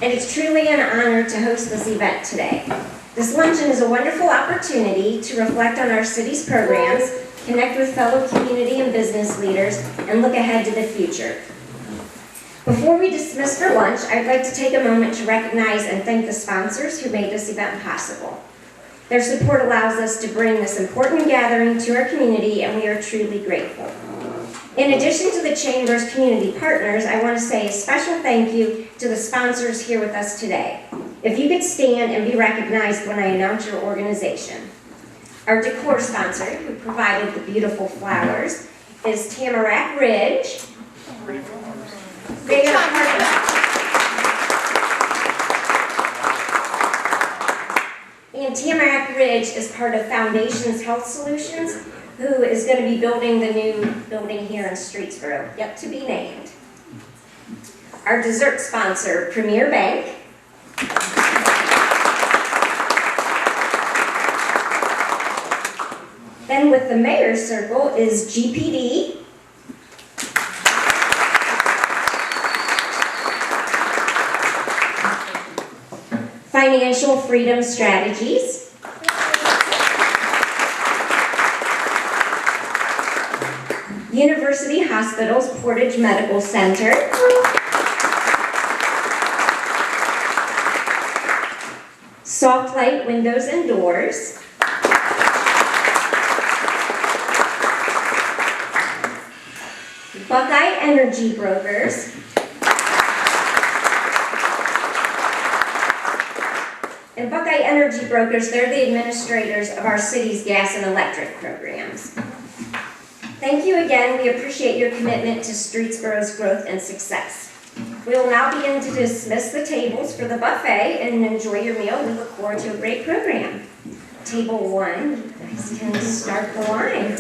and it's truly an honor to host this event today. This luncheon is a wonderful opportunity to reflect on our city's programs, connect with fellow community and business leaders, and look ahead to the future. Before we dismiss for lunch, I'd like to take a moment to recognize and thank the sponsors who made this event possible. Their support allows us to bring this important gathering to our community, and we are truly grateful. In addition to the Chamber's community partners, I want to say a special thank you to the sponsors here with us today. If you could stand and be recognized when I announce your organization. Our decor sponsor, who provided the beautiful flowers, is Tamarack Ridge. They are and Tamarack Ridge is part of Foundations Health Solutions, who is going to be building the new building here in Streetsboro, yet to be named. Our dessert sponsor, Premier Bank. Then with the Mayor's Circle is GPD. Financial Freedom Strategies. University Hospitals Portage Medical Center. Soft Light Windows and Doors. Buckeye Energy Brokers. And Buckeye Energy Brokers, they're the administrators of our city's gas and electric programs. Thank you again. We appreciate your commitment to Streetsboro's growth and success. We will now begin to dismiss the tables for the buffet and enjoy your meal. We look forward to a great program. Table 1, you guys can start the line.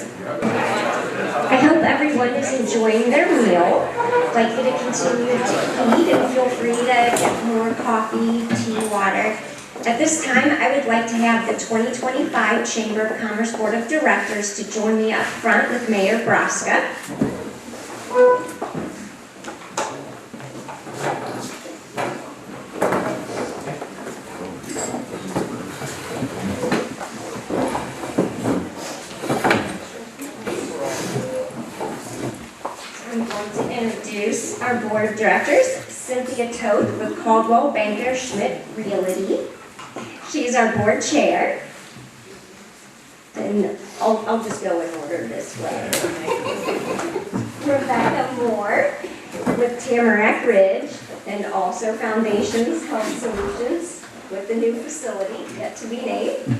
I hope everyone is enjoying their meal. I'd like you to continue to eat and feel free to get more coffee, tea, water. At this time, I would like to have the 2025 Chamber of Commerce Board of Directors to join me up front with Mayor Broska. I'm going to introduce our Board of Directors, Cynthia Toth with Caldwell Banker Schmidt Realty. She's our board chair. And I'll just go in order this way. Rebecca Moore with Tamarack Ridge and also Foundations Health Solutions with the new facility yet to be named.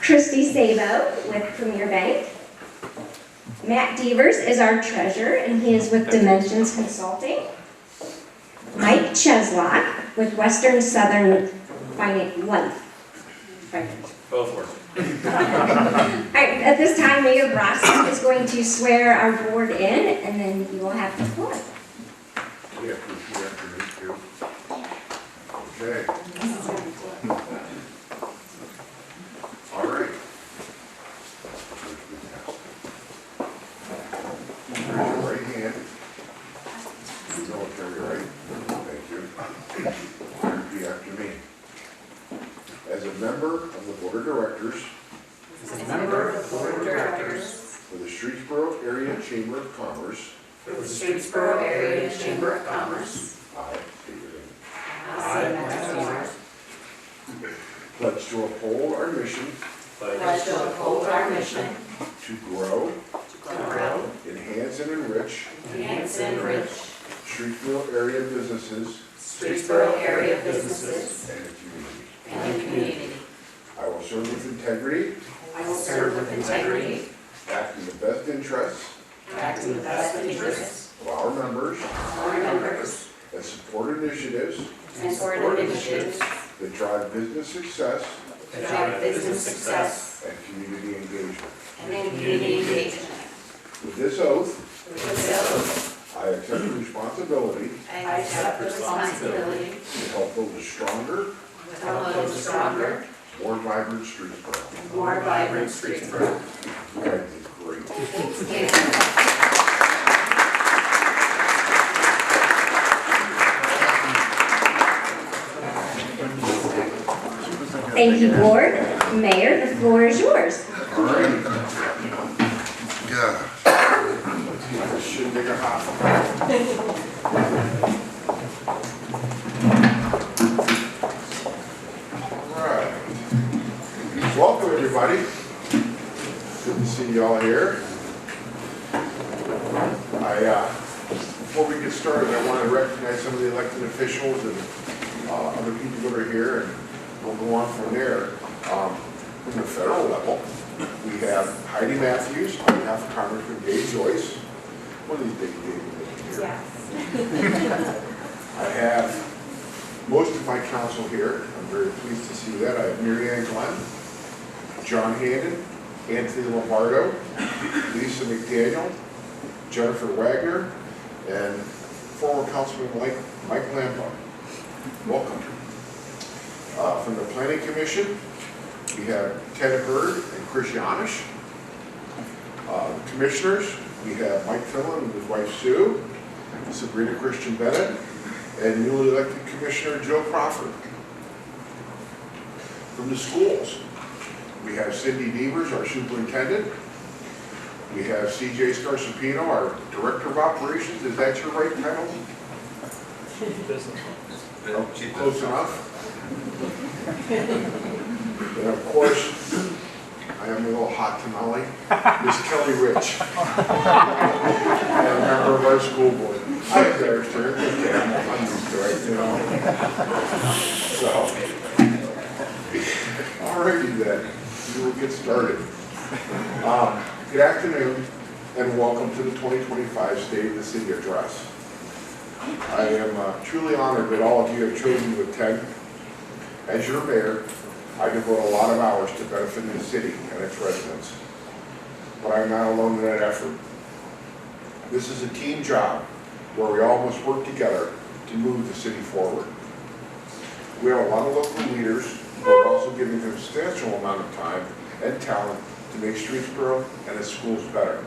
Christy Sabo with Premier Bank. Matt Devers is our treasurer and he is with Dimensions Consulting. Mike Cheslock with Western Southern Life. Both work. At this time, Mayor Broska is going to swear our board in, and then you will have the floor. You have to repeat after me, too. Okay. All right. Raise your right hand. Military right. Thank you. Repeat after me. As a member of the Board of Directors for the Streetsboro Area Chamber of Commerce, I state your name. Pledge to uphold our mission to grow, enhance and enrich Streetsboro area businesses and community. I will serve with integrity. Act in the best interests of our members. And support initiatives that drive business success and community engagement. With this oath, I accept the responsibility to help build a stronger, more vibrant Streetsboro. You guys did great. Thank you, Board. Mayor, the floor is yours. All right. Yeah. This should make a hot. All right. Welcome, everybody. Good to see you all here. Before we get started, I want to recognize some of the elected officials and other people that are here, and we'll go on from there. From the federal level, we have Heidi Matthews on behalf of Congressman Dave Joyce. One of these big names here. Yes. I have most of my council here. I'm very pleased to see that. I have Mary Ann Glenn, John Hannon, Anthony Lombardo, Lisa McDaniel, Jennifer Wagner, and former Councilman Mike Lampa. Welcome. From the Planning Commission, we have Ted Hurd and Chris Yanish. Commissioners, we have Mike Finland and his wife Sue, Sabrina Christian Bennett, and newly elected Commissioner Joe Crawford. From the schools, we have Cindy Devers, our superintendent. We have CJ Scarsapino, our director of operations. Is that your right title? Oh, close enough. And of course, I am a little hot tamale, Miss Kelly Rich, and a member of our school board. I understand. Okay, I'm used to it, you know. So, alrighty then, we will get started. Good afternoon, and welcome to the 2025 State of the City Address. I am truly honored that all of you have chosen to attend. As your mayor, I devote a lot of hours to benefiting the city and its residents. But I'm not alone in that effort. This is a team job where we all must work together to move the city forward. We have a lot of local leaders who are also giving a substantial amount of time and talent to make Streetsboro and its schools better.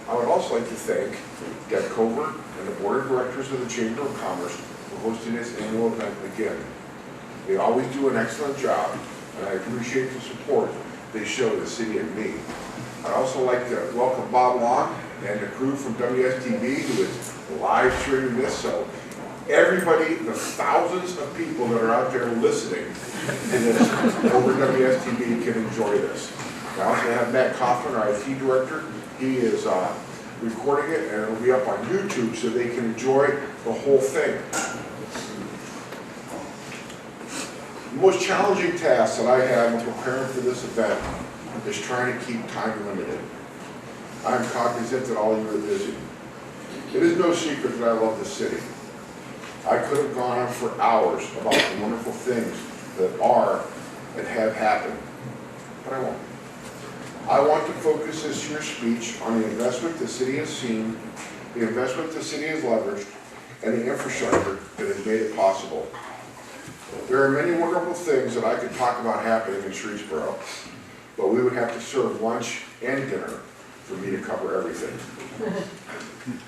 I would also like to thank Deb Covert and the Board of Directors of the Chamber of Commerce for hosting this annual event again. They always do an excellent job, and I appreciate the support they show the city and me. I'd also like to welcome Bob Long and the crew from WSTV who is live streaming this, so everybody, the thousands of people that are out there listening to this over WSTV can enjoy this. I also have Matt Kaufman, our IT director. He is recording it, and it'll be up on YouTube so they can enjoy the whole thing. The most challenging task that I have in preparing for this event is trying to keep time limited. I'm cognizant that all of you are busy. It is no secret that I love this city. I could have gone on for hours about the wonderful things that are and have happened, but I won't. I want to focus this year's speech on the investment the city has seen, the investment the city has leveraged, and the infrastructure that has made it possible. There are many wonderful things that I could talk about happening in Streetsboro, but we would have to serve lunch and dinner for me to cover everything.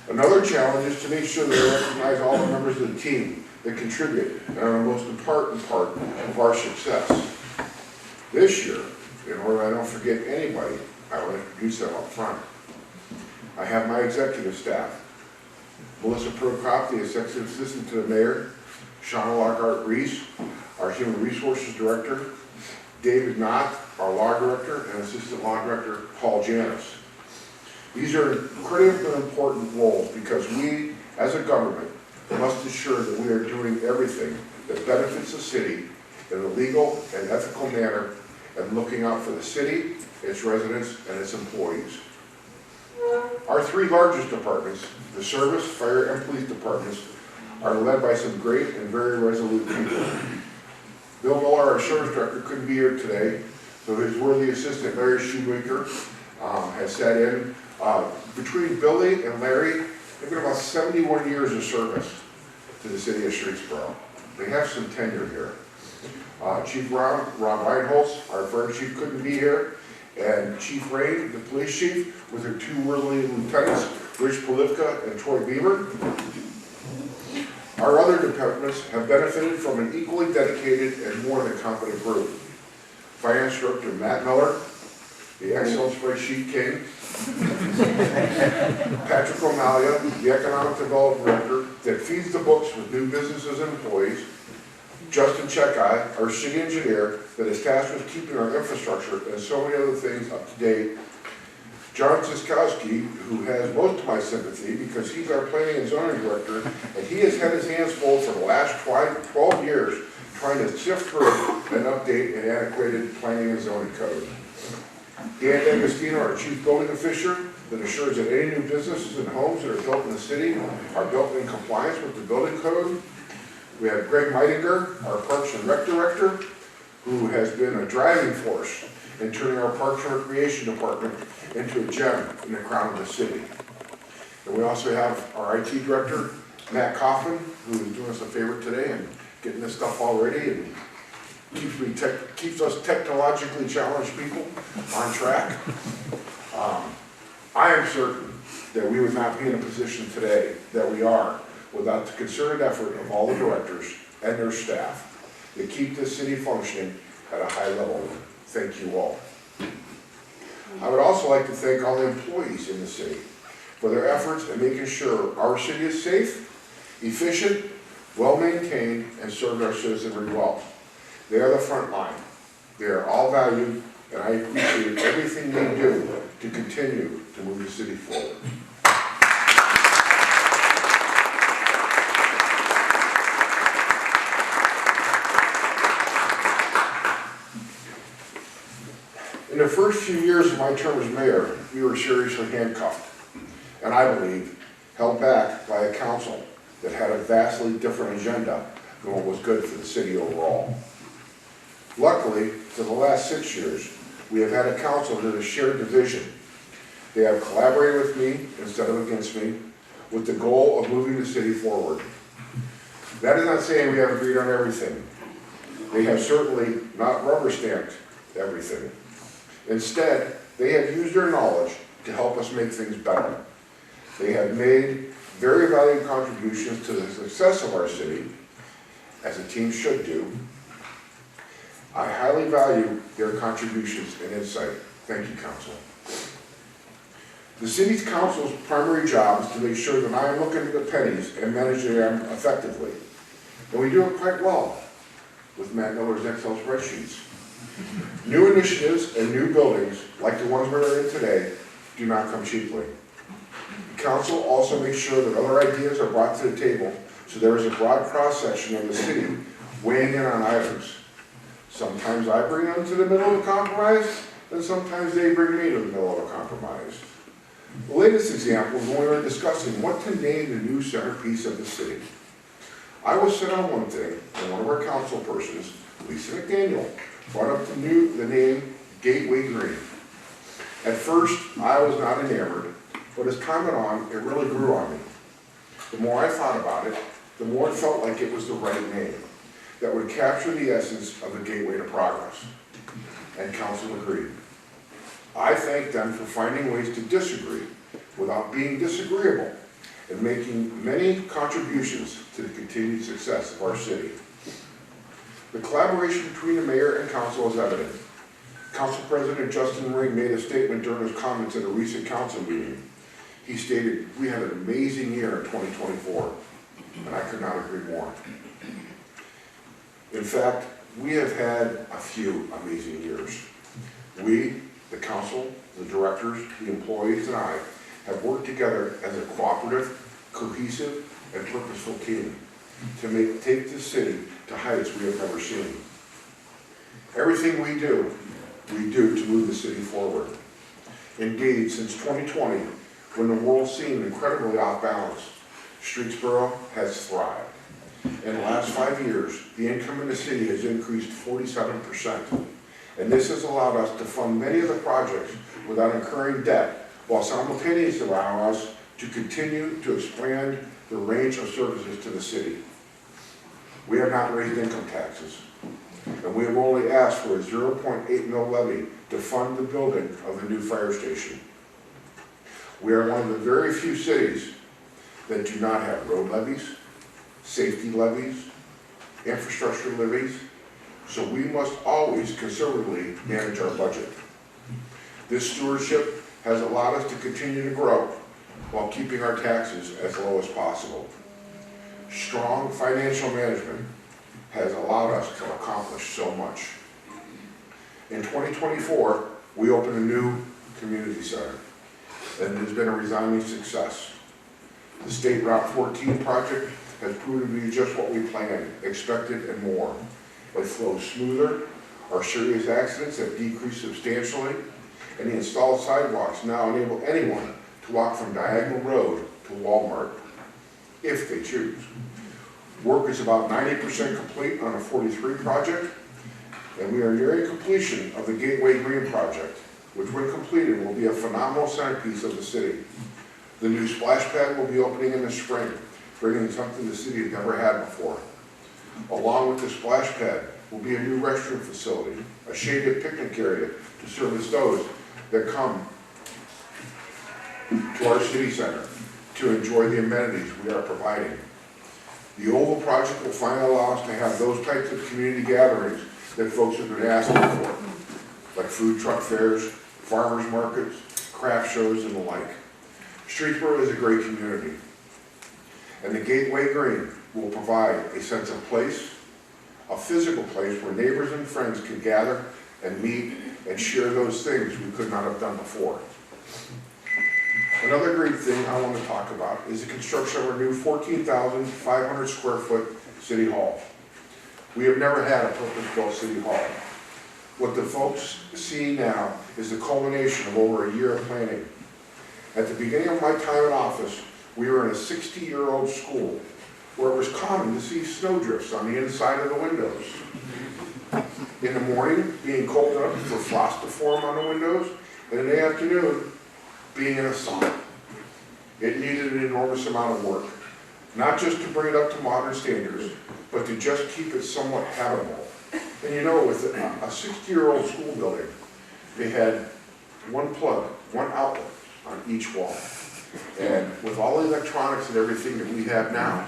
Another challenge is to make sure that I recognize all the members of the team that contribute and are the most important part of our success. This year, in order I don't forget anybody, I will introduce them up front. I have my executive staff. Melissa Prokop, the executive assistant to the mayor, Shauna Lockhart Reese, our human resources director, David Knott, our law director, and assistant law director, Paul Janis. These are critically important roles because we, as a government, must ensure that we are doing everything that benefits the city in a legal and ethical manner and looking out for the city, its residents, and its employees. Our three largest departments, the service, fire, and police departments, are led by some great and very resolute people. Bill Miller, our service director, couldn't be here today, so his worthy assistant, Larry Shoemaker, has sat in. Between Billy and Larry, they've been about 71 years of service to the city of Streetsboro. They have some tenure here. Chief Ron Reinholz, our fire chief, couldn't be here, and Chief Rain, the police chief, with her two worthy lieutenants, Rich Polivka and Troy Beamer. Our other departments have benefited from an equally dedicated and more than competent group. Finance Director Matt Miller, the Excel spreadsheet king. Patrick O'Malley, the Economic Development Director that feeds the books with new businesses and employees. Justin Chekai, our city engineer that is tasked with keeping our infrastructure and so many other things up to date. John Ziskowski, who has most of my sympathy because he's our planning and zoning director, and he has had his hands full for the last 12 years trying to sift through and update an antiquated planning and zoning code. Dan D'Agostino, our chief building official, that assures that any new businesses and homes that are built in the city are built in compliance with the building code. We have Greg Meitinger, our Parks and Rec director, who has been a driving force in turning our Parks and Recreation department into a gem in the crown of the city. And we also have our IT director, Matt Kaufman, who is doing us a favor today and getting this stuff all ready and keeps us technologically challenged people on track. I am certain that we would not be in a position today that we are without the concerted effort of all the directors and their staff that keep this city functioning at a high level. Thank you all. I would also like to thank all the employees in the city for their efforts in making sure our city is safe, efficient, well-maintained, and serve our citizenry well. They are the front line. They are all valued, and I appreciate everything they do to continue to move the city forward. In the first few years of my term as mayor, we were seriously handcuffed, and I believe held back by a council that had a vastly different agenda than what was good for the city overall. Luckily, for the last 6 years, we have had a council that has shared the vision. They have collaborated with me instead of against me with the goal of moving the city forward. That is not saying we have agreed on everything. They have certainly not rubber stamped everything. Instead, they have used their knowledge to help us make things better. They have made very valuable contributions to the success of our city, as a team should do. I highly value their contributions and insight. Thank you, Council. The City's Council's primary job is to make sure that I am looking at the pennies and managing them effectively. And we do it quite well with Matt Miller's Excel spreadsheets. New initiatives and new buildings, like the ones we're in today, do not come cheaply. The Council also makes sure that other ideas are brought to the table, so there is a broad cross-section of the city weighing in on items. Sometimes I bring them to the middle of a compromise, and sometimes they bring me to the middle of a compromise. The latest example is when we were discussing what to name the new centerpiece of the city. I was set on one thing, and one of our council persons, Lisa McDaniel, brought up the name Gateway Green. At first, I was not enamored, but as time went on, it really grew on me. The more I thought about it, the more it felt like it was the right name that would capture the essence of the gateway to progress. And council agreed. I thank them for finding ways to disagree without being disagreeable and making many contributions to the continued success of our city. The collaboration between the mayor and council is evident. Council President Justin Ring made a statement during his comments at a recent council meeting. He stated, "We had an amazing year in 2024, and I could not agree more." In fact, we have had a few amazing years. We, the council, the directors, the employees, and I have worked together as a cooperative, cohesive, and purposeful team to take this city to heights we have never seen. Everything we do to move the city forward. Indeed, since 2020, when the world seemed incredibly off balance, Streetsboro has thrived. In the last 5 years, the income in the city has increased 47%. And this has allowed us to fund many of the projects without incurring debt, while simultaneously allowing us to continue to expand the range of services to the city. We have not raised income taxes, and we have only asked for a 0.8 mil levy to fund the building of the new fire station. We are one of the very few cities that do not have road levies, safety levies, infrastructure levies, so we must always conservatively manage our budget. This stewardship has allowed us to continue to grow while keeping our taxes as low as possible. Strong financial management has allowed us to accomplish so much. In 2024, we opened a new community center, and it has been a resounding success. The State Route 14 project has proven to be just what we planned, expected, and more. It flows smoother, our serious accidents have decreased substantially, and the installed sidewalks now enable anyone to walk from Diagonal Road to Walmart, if they choose. Work is about 90% complete on the 43 project, and we are nearing completion of the Gateway Green project, which when completed will be a phenomenal centerpiece of the city. The new splash pad will be opening in the spring, bringing something the city has never had before. Along with the splash pad will be a new restroom facility, a shaded picnic area to service those that come to our city center to enjoy the amenities we are providing. The Oval project will finally allow us to have those types of community gatherings that folks have been asking for, like food truck fairs, farmers markets, craft shows, and the like. Streetsboro is a great community, and the Gateway Green will provide a sense of place, a physical place where neighbors and friends can gather and meet and share those things we could not have done before. Another great thing I want to talk about is the construction of our new 14,500 square foot City Hall. We have never had a purpose-built City Hall. What the folks see now is the culmination of over a year of planning. At the beginning of my time in office, we were in a 60-year-old school where it was common to see snowdrifts on the inside of the windows. In the morning, being cold enough for frost to form on the windows, and in the afternoon, being in a sauna. It needed an enormous amount of work, not just to bring it up to modern standards, but to just keep it somewhat habitable. And you know, with a 60-year-old school building, they had one plug, one outlet on each wall. And with all the electronics and everything that we have now,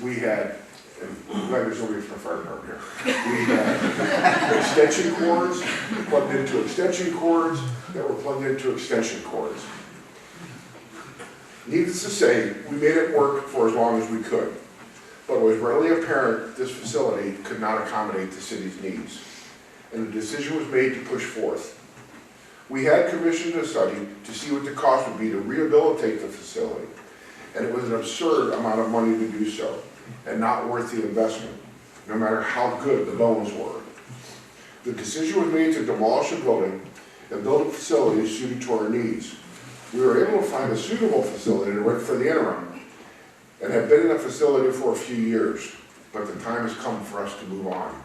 we had, and I'm glad there's nobody from the fire department here. We had extension cords plugged into extension cords that were plugged into extension cords. Needless to say, we made it work for as long as we could, but it was readily apparent this facility could not accommodate the city's needs, and the decision was made to push forth. We had commissioned a study to see what the cost would be to rehabilitate the facility, and it was an absurd amount of money to do so, and not worth the investment, no matter how good the bones were. The decision was made to demolish the building and build a facility suited to our needs. We were able to find a suitable facility to rent for the interim, and have been in the facility for a few years, but the time has come for us to move on.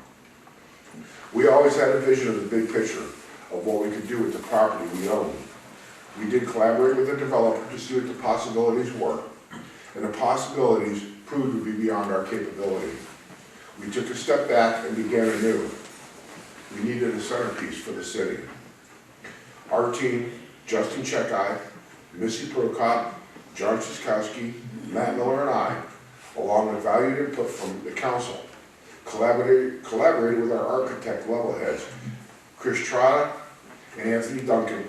We always had a vision of the big picture of what we could do with the property we own. We did collaborate with the developer to see what the possibilities were, and the possibilities proved to be beyond our capability. We took a step back and began anew. We needed a centerpiece for the city. Our team, Justin Chekai, Missy Prokop, John Siskowski, Matt Miller, and I, along with valued input from the council, collaborated with our architect level heads, Chris Trotta and Anthony Duncan,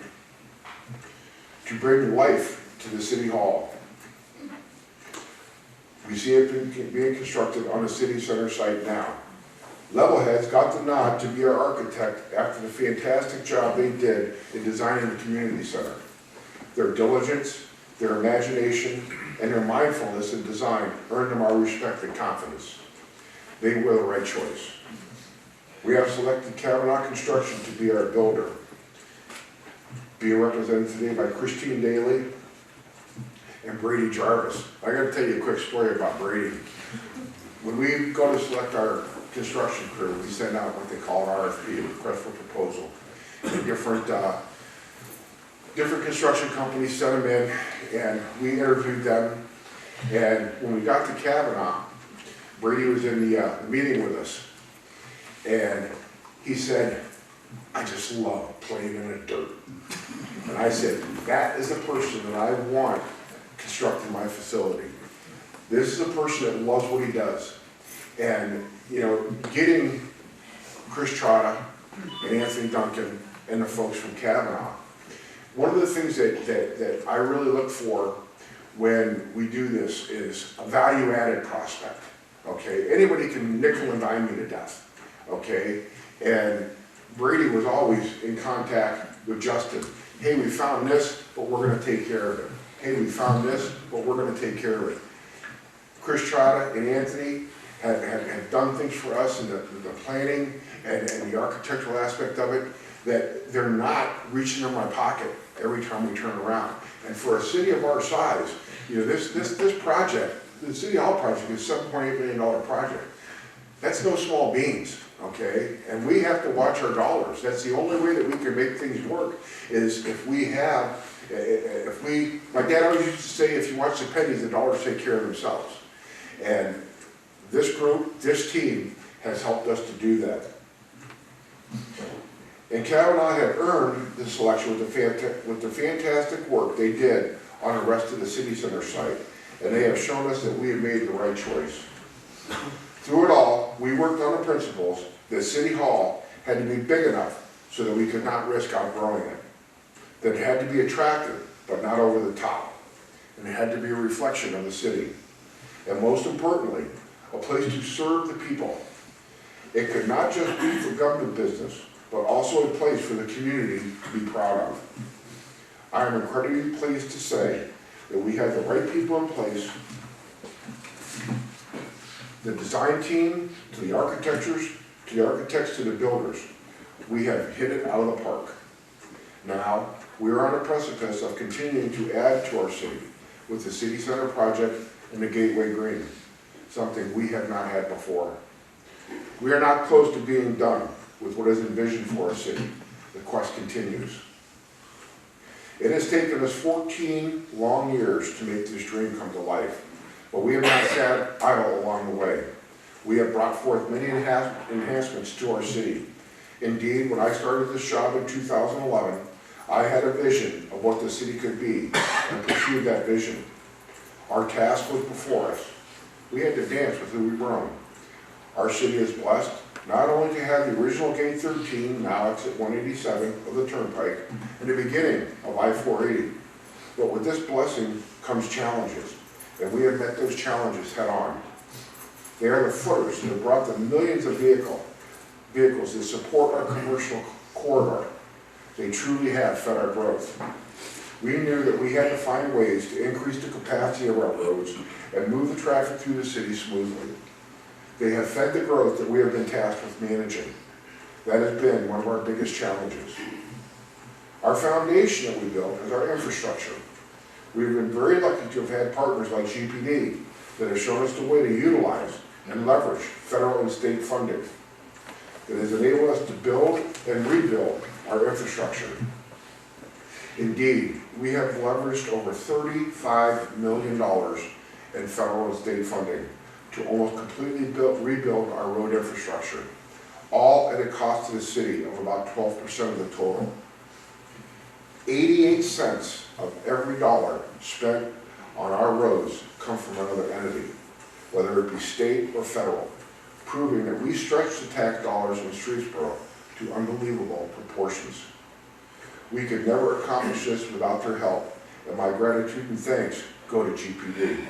to bring life to the City Hall. We see it being constructed on the city center site now. Levelheads got the nod to be our architect after the fantastic job they did in designing the community center. Their diligence, their imagination, and their mindfulness in design earned them our respect and confidence. They were the right choice. We have selected Kavanaugh Construction to be our builder, being represented today by Christine Daly and Brady Jarvis. I got to tell you a quick story about Brady. When we go to select our construction crew, we send out what they call an RFP, a request for proposal. And different construction companies sent them in, and we interviewed them. And when we got to Kavanaugh, Brady was in the meeting with us, and he said, "I just love playing in the dirt." And I said, "That is the person that I want constructing my facility." This is a person that loves what he does. And, you know, getting Chris Trotta and Anthony Duncan and the folks from Kavanaugh, one of the things that I really look for when we do this is a value-added prospect, okay? Anybody can nickel and dime me to death, okay? And Brady was always in contact with Justin. Hey, we found this, but we're gonna take care of it. Hey, we found this, but we're gonna take care of it. Chris Trotta and Anthony have done things for us in the planning and the architectural aspect of it, that they're not reaching in my pocket every time we turn around. And for a city of our size, you know, this project, the City Hall project is a $7.8 million project. That's no small beans, okay? And we have to watch our dollars. That's the only way that we can make things work, is if we have, my dad always used to say, if you watch the pennies, the dollars take care of themselves. And this group, this team, has helped us to do that. And Kavanaugh had earned the selection with the fantastic work they did on the rest of the City Center site. And they have shown us that we have made the right choice. Through it all, we worked on the principles that City Hall had to be big enough so that we could not risk outgrowing it. That it had to be attractive, but not over the top. And it had to be a reflection of the city. And most importantly, a place to serve the people. It could not just be for government business, but also a place for the community to be proud of. I am incredibly pleased to say that we have the right people in place, the design team, to the architectures, to the architects, to the builders. We have hit it out of the park. Now, we are on the precipice of continuing to add to our city with the City Center project and the Gateway Green, something we have not had before. We are not close to being done with what is envisioned for our city. The quest continues. It has taken us 14 long years to make this dream come to life, but we have not sat idle along the way. We have brought forth many enhancements to our city. Indeed, when I started this job in 2011, I had a vision of what the city could be and pursued that vision. Our task was before us. We had to dance with who we were. Our city is blessed not only to have the original Gate 13, now exit 187 of the Turnpike, and the beginning of I-480, but with this blessing comes challenges, and we have met those challenges head on. They are the footers that have brought the millions of vehicles that support our commercial corridor. They truly have fed our growth. We knew that we had to find ways to increase the capacity of our roads and move the traffic through the city smoothly. They have fed the growth that we have been tasked with managing. That has been one of our biggest challenges. Our foundation that we built is our infrastructure. We've been very lucky to have had partners like GPD that have shown us the way to utilize and leverage federal and state funding that has enabled us to build and rebuild our infrastructure. Indeed, we have leveraged over $35 million in federal and state funding to almost completely rebuild our road infrastructure, all at a cost to the city of about 12% of the total. 88 cents of every dollar spent on our roads come from another entity, whether it be state or federal, proving that we stretch the tax dollars in Streetsboro to unbelievable proportions. We could never accomplish this without their help, and my gratitude and thanks go to GPD.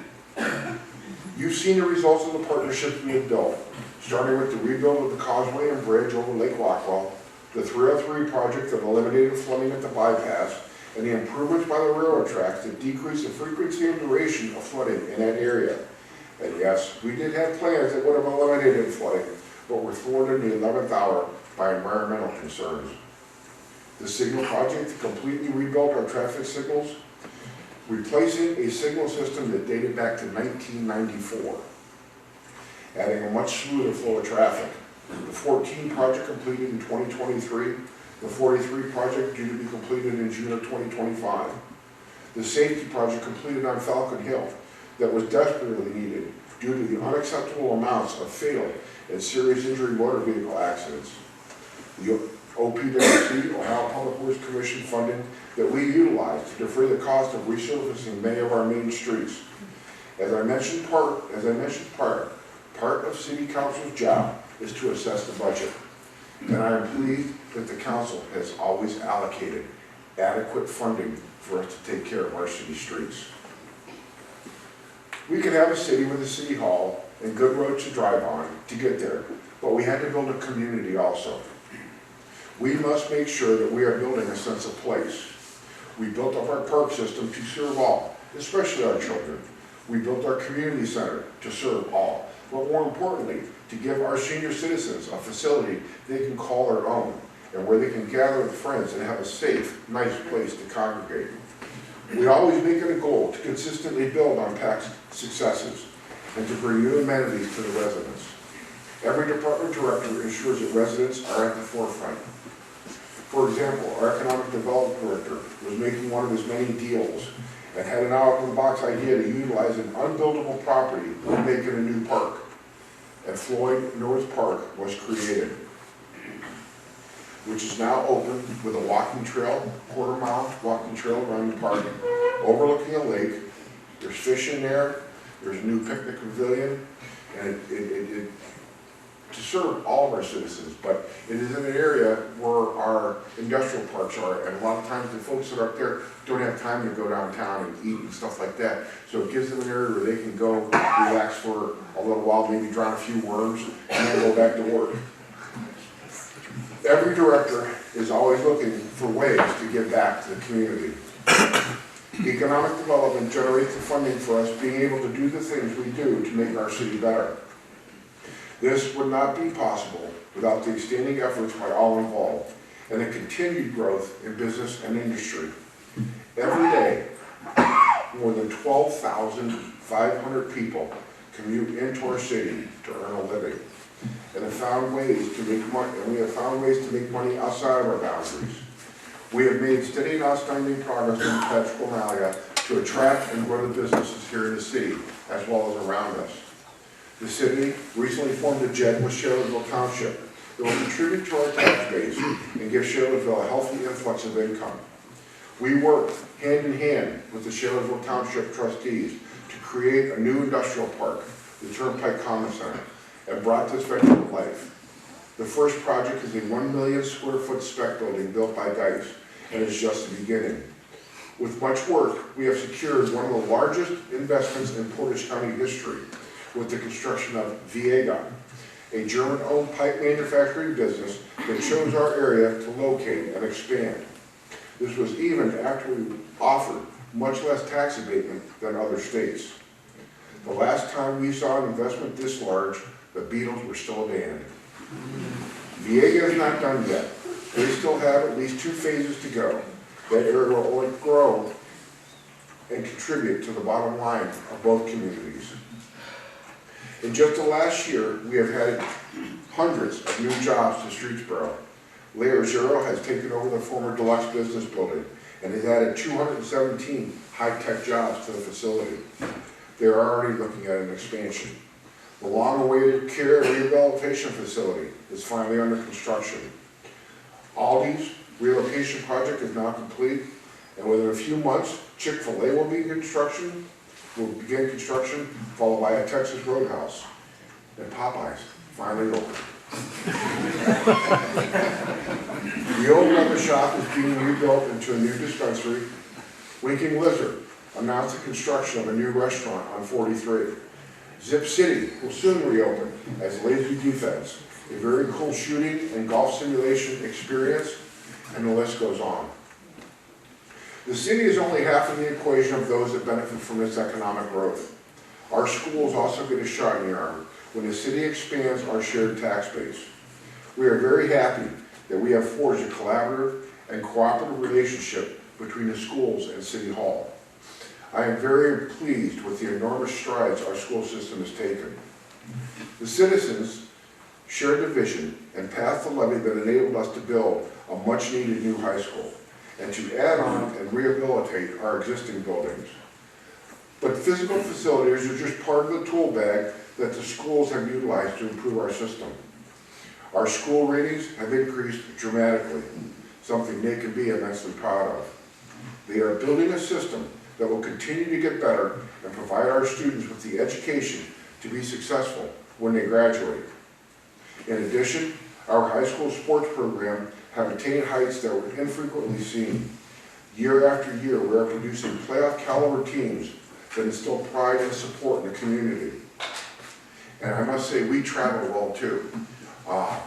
You've seen the results of the partnerships we have built, starting with the rebuild of the causeway and bridge over Lake Rockwell, the 303 project that eliminated flooding at the bypass, and the improvements by the railroad tracks that decreased the frequency and duration of flooding in that area. And yes, we did have plans that would have eliminated flooding, but were thwarted in the 11th hour by environmental concerns. The signal project to completely rebuild our traffic signals, replacing a signal system that dated back to 1994, adding a much smoother flow of traffic. The 14 project completed in 2023, the 43 project due to be completed in June of 2025. The safety project completed on Falcon Hill that was desperately needed due to the unacceptable amounts of fatal and serious injury motor vehicle accidents. The OPWC, Ohio Public Works Commission funding that we utilized to defer the cost of resurfacing many of our main streets. As I mentioned, part of City Council's job is to assess the budget. And I am pleased that the council has always allocated adequate funding for us to take care of our city streets. We could have a city with a city hall and good roads to drive on to get there, but we had to build a community also. We must make sure that we are building a sense of place. We built up our park system to serve all, especially our children. We built our community center to serve all, but more importantly, to give our senior citizens a facility they can call their own and where they can gather with friends and have a safe, nice place to congregate. We always make it a goal to consistently build on past successes and to bring new amenities to the residents. Every department director ensures that residents are at the forefront. For example, our economic development director was making one of his many deals and had an out-of-the-box idea to utilize an unbuildable property to make it a new park. And Floyd North Park was created, which is now open with a walking trail, quarter-mile walking trail around the park, overlooking a lake. There's fish in there. There's a new picnic pavilion, and it to serve all of our citizens, but it is in an area where our industrial parks are, and a lot of times the folks that are up there don't have time to go downtown and eat and stuff like that. So it gives them an area where they can go relax for a little while, maybe drown a few worms, and then go back to work. Every director is always looking for ways to give back to the community. Economic development generates the funding for us being able to do the things we do to make our city better. This would not be possible without the outstanding efforts by all involved and the continued growth in business and industry. Every day, more than 12,500 people commute into our city to earn a living, and have found ways to make money. And we have found ways to make money outside of our boundaries. We have made steady and outstanding progress in Petromalia to attract and grow the businesses here in the city, as well as around us. The city recently formed a JED with Shaler'sville Township that will contribute to our tax base and give Shaler'sville a healthy influx of income. We work hand in hand with the Shaler'sville Township trustees to create a new industrial park, the Turnpike Common Center, and brought this venture to life. The first project is a 1 million square foot spec building built by Dice, and it's just the beginning. With much work, we have secured one of the largest investments in Portage County history with the construction of Viega, a German-owned pipe manufacturing business that chose our area to locate and expand. This was even after we offered much less tax abatement than other states. The last time we saw an investment this large, the Beatles were still a band. Viega is not done yet. We still have at least 2 phases to go. That area will only grow and contribute to the bottom line of both communities. In just the last year, we have had hundreds of new jobs to Streetsboro. Layer Zero has taken over the former Deluxe Business Building and has added 217 high-tech jobs to the facility. They are already looking at an expansion. The long-awaited care and rehabilitation facility is finally under construction. Aldi's relocation project is now complete, and within a few months, Chick-fil-A will begin construction, followed by a Texas Roadhouse, and Popeyes finally open. The old rubber shop is being rebuilt into a new dispensary. Winking Lizard announced the construction of a new restaurant on 43. Zip City will soon reopen as Lazy Defense, a very cool shooting and golf simulation experience, and the list goes on. The city is only half of the equation of those that benefit from this economic growth. Our schools also get a shot in the arm when the city expands our shared tax base. We are very happy that we have forged a collaborative and cooperative relationship between the schools and City Hall. I am very pleased with the enormous strides our school system has taken. The citizens shared the vision and passed the levy that enabled us to build a much-needed new high school and to add on and rehabilitate our existing buildings. But physical facilities are just part of the tool bag that the schools have utilized to improve our system. Our school ratings have increased dramatically, something they can be immensely proud of. They are building a system that will continue to get better and provide our students with the education to be successful when they graduate. In addition, our high school sports program have attained heights that were infrequently seen. Year after year, we are producing playoff caliber teams that instill pride and support in the community. And I must say, we travel well too.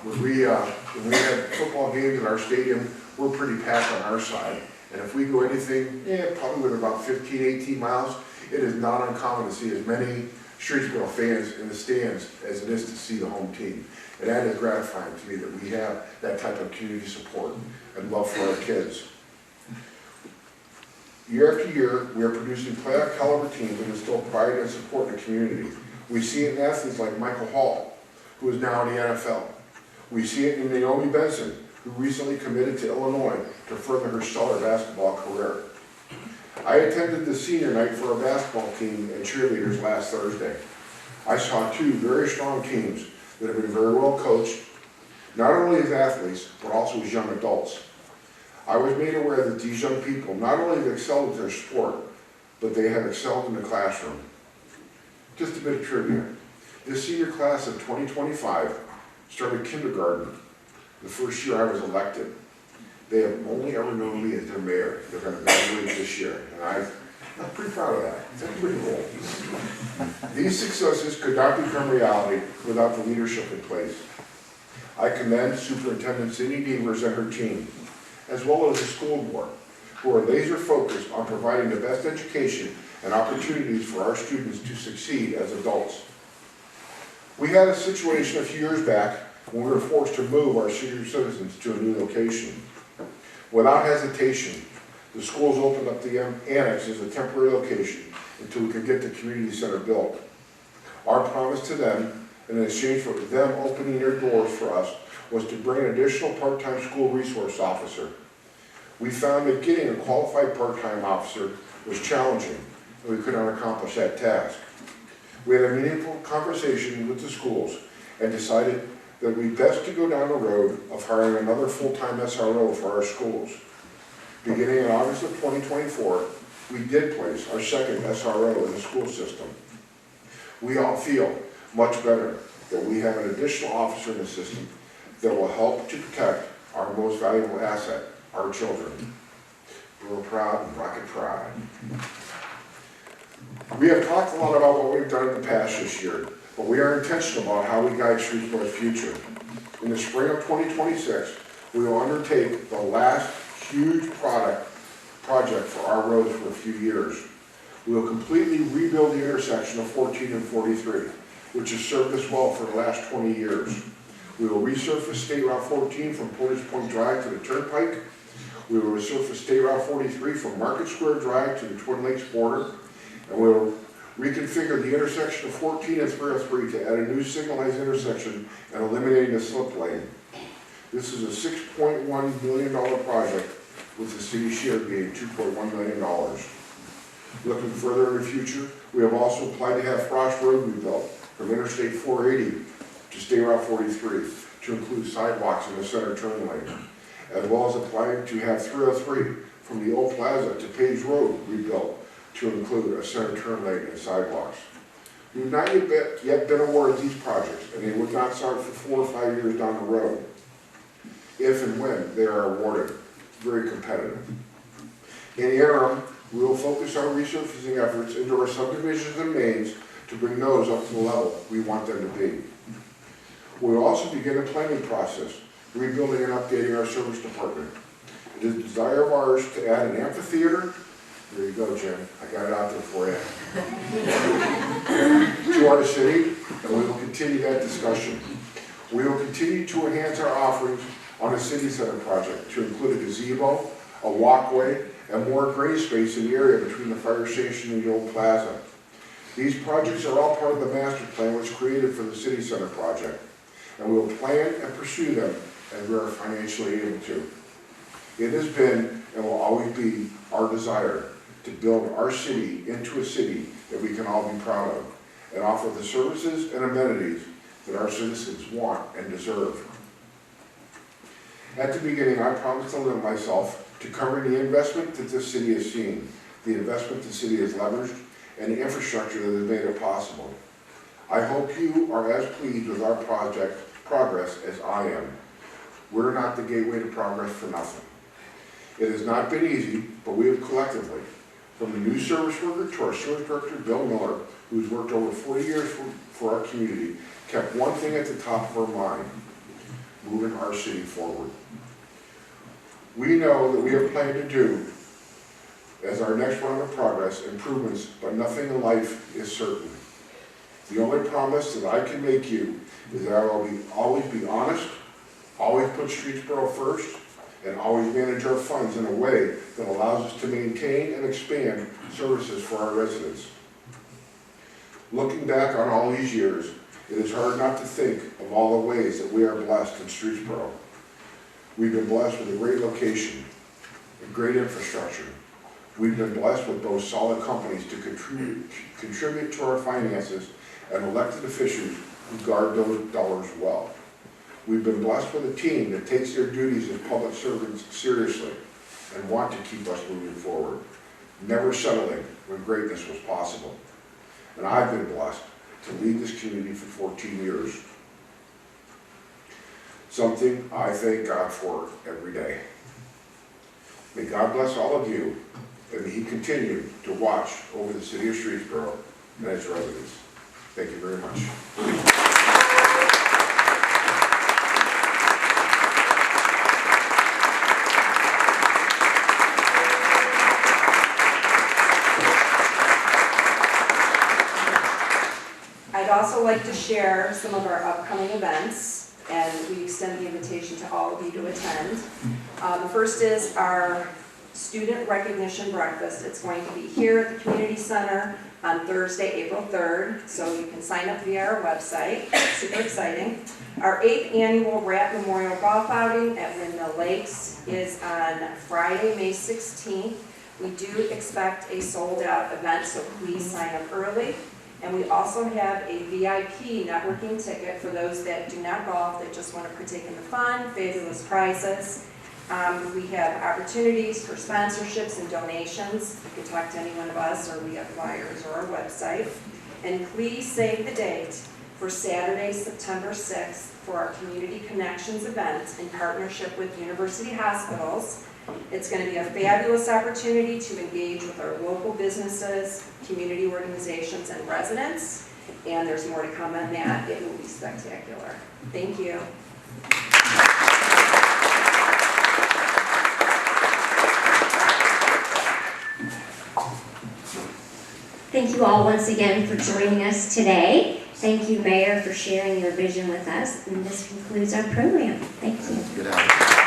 When we have football games at our stadium, we're pretty packed on our side. And if we go anything, probably within about 15, 18 miles, it is not uncommon to see as many Streetsboro fans in the stands as it is to see the home team. And that is gratifying to me that we have that type of community support and love for our kids. Year after year, we are producing playoff caliber teams that instill pride and support in the community. We see it in athletes like Michael Hall, who is now in the NFL. We see it in Naomi Benson, who recently committed to Illinois to further her stellar basketball career. I attended the senior night for our basketball team and cheerleaders last Thursday. I saw two very strong teams that have been very well coached, not only as athletes, but also as young adults. I was made aware that these young people not only have excelled at their sport, but they have excelled in the classroom. Just a bit of trivia. This senior class of 2025 started kindergarten the first year I was elected. They have only ever known me as their mayor. They're going to graduate this year, and I'm pretty proud of that. That's pretty cool. These successes could not become reality without the leadership in place. I commend Superintendent Cindy Devers and her team, as well as the school board, who are laser focused on providing the best education and opportunities for our students to succeed as adults. We had a situation a few years back when we were forced to move our senior citizens to a new location. Without hesitation, the schools opened up the annex as a temporary location until we could get the community center built. Our promise to them, in exchange for them opening their doors for us, was to bring an additional part-time school resource officer. We found that getting a qualified part-time officer was challenging, and we could not accomplish that task. We had a meaningful conversation with the schools and decided that we best to go down the road of hiring another full-time SRO for our schools. Beginning in August of 2024, we did place our second SRO in the school system. We all feel much better that we have an additional officer in the system that will help to protect our most valuable asset, our children. We're proud and rocket pride. We have talked a lot about what we've done in the past this year, but we are intentional about how we guide Streetsboro's future. In the spring of 2026, we will undertake the last huge project for our roads for a few years. We will completely rebuild the intersection of 14 and 43, which has served us well for the last 20 years. We will resurface State Route 14 from Portage Point Drive to the Turnpike. We will resurface State Route 43 from Market Square Drive to the Twin Lakes border. And we will reconfigure the intersection of 14 and 303 to add a new signalized intersection and eliminating the slip lane. This is a $6.1 million project, with the city share being $2.1 million. Looking further in the future, we have also applied to have Frost Road rebuilt from Interstate 480 to State Route 43 to include sidewalks in the center turn lane, as well as applying to have 303 from the old plaza to Page Road rebuilt to include a center turn lane and sidewalks. We have not yet been awarded these projects, and they would not start for 4 or 5 years down the road, if and when they are awarded. Very competitive. In the interim, we will focus our resurfacing efforts into our subdivisions and mains to bring those up to the level we want them to be. We will also begin a planning process, rebuilding and updating our service department. It is a desire of ours to add an amphitheater. There you go, Jim. I got it out there for you. To our city, and we will continue that discussion. We will continue to enhance our offerings on the City Center project to include a gazebo, a walkway, and more green space in the area between the fire station and the old plaza. These projects are all part of the master plan which was created for the City Center project, and we will plan and pursue them as we are financially able to. It has been and will always be our desire to build our city into a city that we can all be proud of and offer the services and amenities that our citizens want and deserve. At the beginning, I promised to limit myself to covering the investment that this city has seen, the investment the city has leveraged, and the infrastructure that has made it possible. I hope you are as pleased with our progress as I am. We're not the gateway to progress for nothing. It has not been easy, but we have collectively, from the new service worker to our service director, Bill Miller, who's worked over 40 years for our community, kept one thing at the top of our mind: moving our city forward. We know that we have plenty to do as our next round of progress, improvements, but nothing in life is certain. The only promise that I can make you is that I will always be honest, always put Streetsboro first, and always manage our funds in a way that allows us to maintain and expand services for our residents. Looking back on all these years, it is hard not to think of all the ways that we are blessed in Streetsboro. We've been blessed with a great location, and great infrastructure. We've been blessed with both solid companies to contribute to our finances and elected officials who guard those dollars well. We've been blessed with a team that takes their duties as public servants seriously and want to keep us moving forward, never settling when greatness was possible. And I've been blessed to lead this community for 14 years. Something I thank God for every day. May God bless all of you, and may He continue to watch over the city of Streetsboro and its residents. Thank you very much. I'd also like to share some of our upcoming events, and we extend the invitation to all of you to attend. The first is our Student Recognition Breakfast. It's going to be here at the Community Center on Thursday, April 3rd, so you can sign up via our website. Super exciting. Our 8th annual Rat Memorial Golf Outing at Windmill Lakes is on Friday, May 16th. We do expect a sold-out event, so please sign up early. And we also have a VIP networking ticket for those that do not golf, that just want to partake in the fun, fabulous prizes. We have opportunities for sponsorships and donations. You can talk to any one of us, or we have flyers or our website. And please save the date for Saturday, September 6th for our Community Connections event in partnership with University Hospitals. It's going to be a fabulous opportunity to engage with our local businesses, community organizations, and residents. And there's more to come on that. It will be spectacular. Thank you. Thank you all once again for joining us today. Thank you, Mayor, for sharing your vision with us. And this concludes our program. Thank you. Good night.